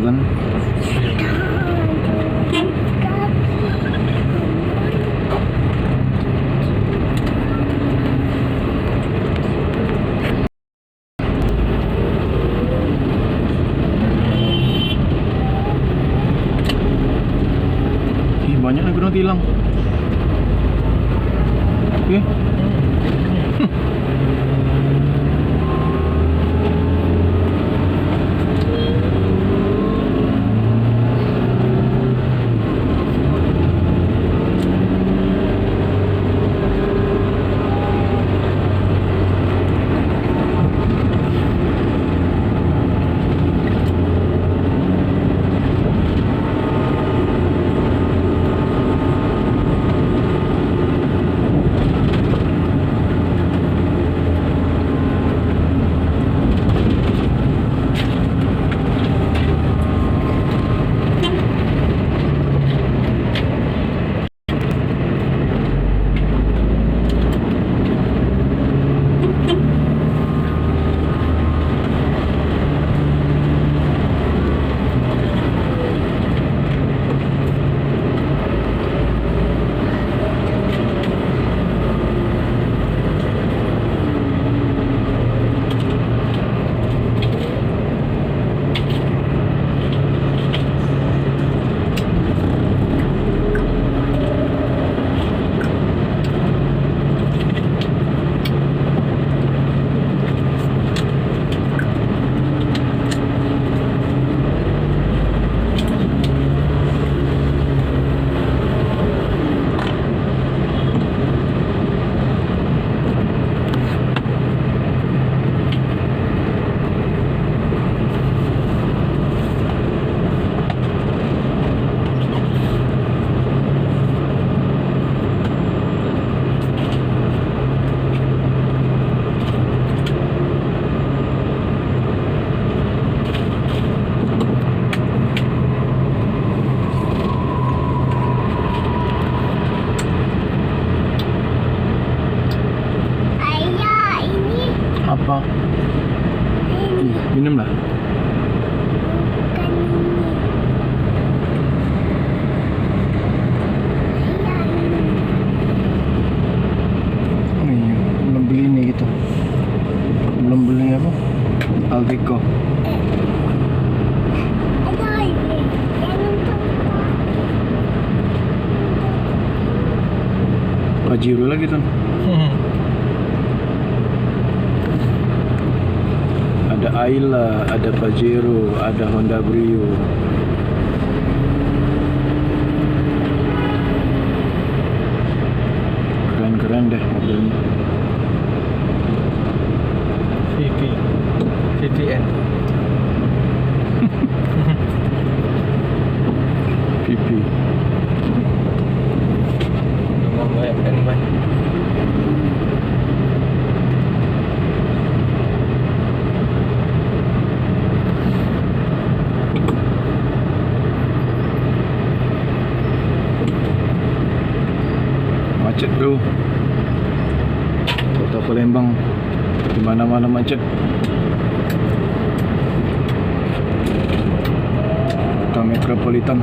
kan. Ih, banyak nih gunung tilang. Oke. Apa? Minumlah. Oh iya, belum beli nih gitu. Belum beli apa? Aldico. Pajero lagi tuh. Ada Ayla, ada Pajero, ada Honda Brio. Keren-keren deh mobilnya. VPN. PP. Memang banyak kan ban. Macet bro. Kota Palembang di mana-mana macet. Kota Metropolitan.